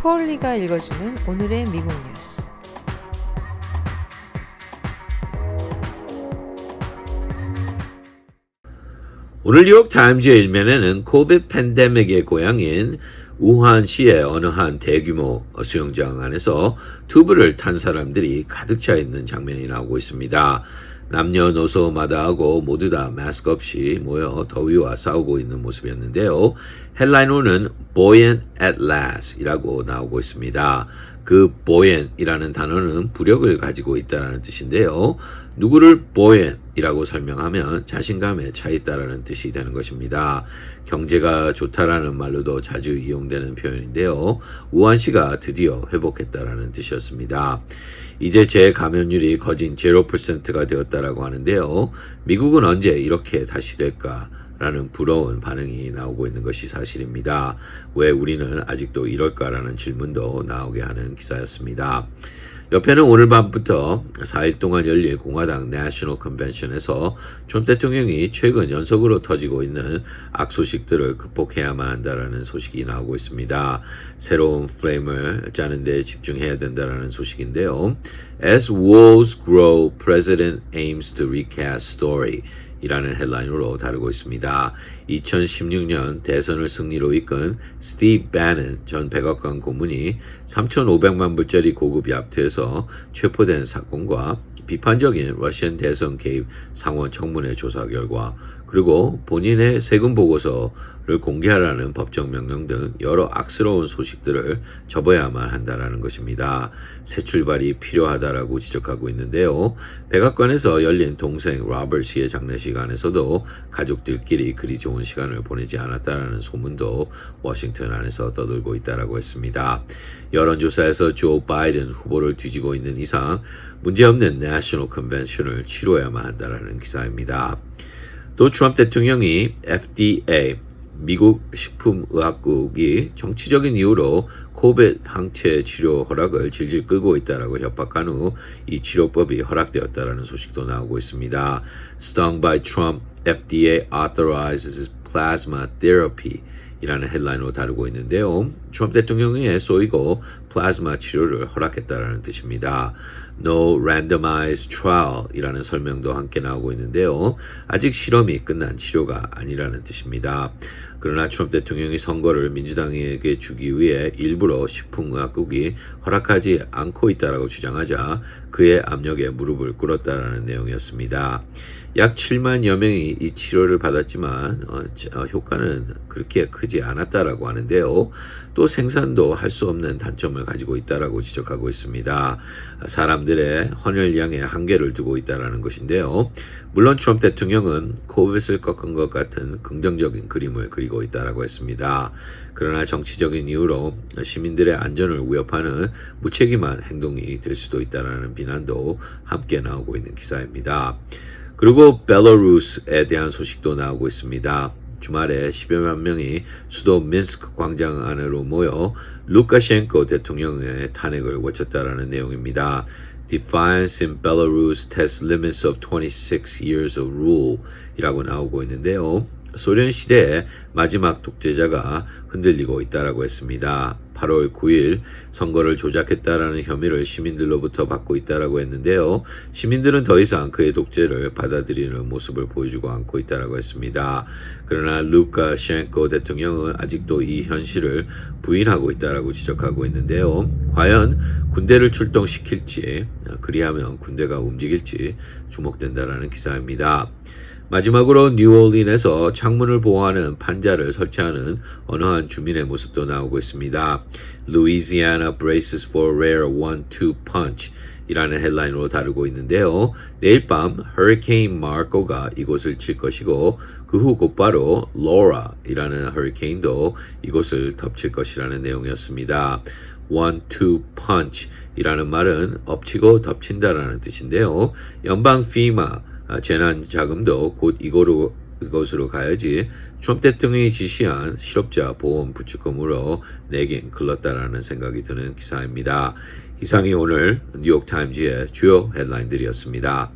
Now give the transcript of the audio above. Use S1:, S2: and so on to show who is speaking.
S1: 폴리가 읽어주는 오늘의 미국 뉴스.
S2: 오늘 뉴욕 타임즈의 일면에는 코비드 팬데믹의 고향인 우한시의 어느 한 대규모 수영장 안에서 튜브를 탄 사람들이 가득 차 있는 장면이 나오고 있습니다. 남녀노소 마다하고 모두 다 마스크 없이 모여 더위와 싸우고 있는 모습이었는데요. 헬라인으로는 buoyant at last 이라고 나오고 있습니다. 그 buoyant이라는 단어는 부력을 가지고 있다는 뜻인데요. 누구를 buoyant이라고 설명하면 자신감에 차 있다라는 뜻이 되는 것입니다. 경제가 좋다라는 말로도 자주 이용되는 표현인데요. 우한시가 드디어 회복했다라는 뜻이었습니다. 이제 재감염률이 거진 0%가 되었다라고 하는데요. 미국은 언제 이렇게 다시 될까? 라는 부러운 반응이 나오고 있는 것이 사실입니다. 왜 우리는 아직도 이럴까라는 질문도 나오게 하는 기사였습니다. 옆에는 오늘 밤부터 4일 동안 열릴 공화당 내셔널 컨벤션에서 트럼프 대통령이 최근 연속으로 터지고 있는 악소식들을 극복해야만 한다라는 소식이 나오고 있습니다. 새로운 플레임을 짜는 데 집중해야 된다라는 소식인데요. As walls grow, President aims to recast story. 이라는 헬라인으로 다루고 있습니다. 2016년 대선을 승리로 이끈 스티브 배넌 전 백악관 고문이 3,500만 불짜리 고급 야트에서 체포된 사건과 비판적인 러시안 대선 개입 상원 청문회 조사 결과 그리고 본인의 세금 보고서를 공개하라는 법정 명령 등 여러 악스러운 소식들을 접어야만 한다라는 것입니다. 새 출발이 필요하다라고 지적하고 있는데요. 백악관에서 열린 동생 로버트 씨의 장례식 안에서도 가족들끼리 그리 좋은 시간을 보내지 않았다라는 소문도 워싱턴 안에서 떠돌고 있다라고 했습니다. 여론조사에서 조 바이든 후보를 뒤지고 있는 이상 문제없는 내셔널 컨벤션을 치러야만 한다라는 기사입니다. 또 트럼프 대통령이 FDA, 미국 식품의약국이 정치적인 이유로 코비드 항체 치료 허락을 질질 끌고 있다라고 협박한 후 이 치료법이 허락되었다라는 소식도 나오고 있습니다. Stung by Trump, FDA authorizes plasma therapy. 이라는 헬라인으로 다루고 있는데요. 트럼프 대통령이 쏘이고 플라즈마 치료를 허락했다라는 뜻입니다. No randomized trial 이라는 설명도 함께 나오고 있는데요. 아직 실험이 끝난 치료가 아니라는 뜻입니다. 그러나 트럼프 대통령이 선거를 민주당에게 주기 위해 일부러 식품의약국이 허락하지 않고 있다라고 주장하자 그의 압력에 무릎을 꿇었다라는 내용이었습니다. 약 7만여 명이 이 치료를 받았지만 효과는 그렇게 크지 않았다라고 하는데요. 또 생산도 할 수 없는 단점을 가지고 있다라고 지적하고 있습니다. 사람들의 헌혈량에 한계를 두고 있다라는 것인데요. 물론 트럼프 대통령은 코비드을 꺾은 것 같은 긍정적인 그림을 그리고 있다라고 했습니다. 그러나 정치적인 이유로 시민들의 안전을 위협하는 무책임한 행동이 될 수도 있다라는 비난도 함께 나오고 있는 기사입니다. 그리고 벨라루스에 대한 소식도 나오고 있습니다. 주말에 10여만 명이 수도 민스크 광장 안으로 모여 루카셴코 대통령의 탄핵을 외쳤다라는 내용입니다. Defiance in Belarus tests limits of 26 years of rule 이라고 나오고 있는데요. 소련 시대의 마지막 독재자가 흔들리고 있다라고 했습니다. 8월 9일 선거를 조작했다라는 혐의를 시민들로부터 받고 있다라고 했는데요. 시민들은 더 이상 그의 독재를 받아들이는 모습을 보여주고 않고 있다라고 했습니다. 그러나 루카셴코 대통령은 아직도 이 현실을 부인하고 있다라고 지적하고 있는데요. 과연 군대를 출동시킬지 그리하면 군대가 움직일지 주목된다라는 기사입니다. 마지막으로 뉴올린에서 창문을 보호하는 판자를 설치하는 어느 한 주민의 모습도 나오고 있습니다. Louisiana braces for rare 1-2 punch 이라는 헬라인으로 다루고 있는데요. 내일 밤 허리케인 마르코가 이곳을 칠 것이고 그 후 곧바로 로라 이라는 허리케인도 이곳을 덮칠 것이라는 내용이었습니다. 1-2 punch 이라는 말은 엎치고 덮친다라는 뜻인데요. 연방 FEMA 재난 자금도 곧 이곳으로 가야지 트럼프 대통령이 지시한 실업자 보험 부축금으로 내긴 글렀다라는 생각이 드는 기사입니다. 이상이 오늘 뉴욕타임즈의 주요 헤드라인들이었습니다.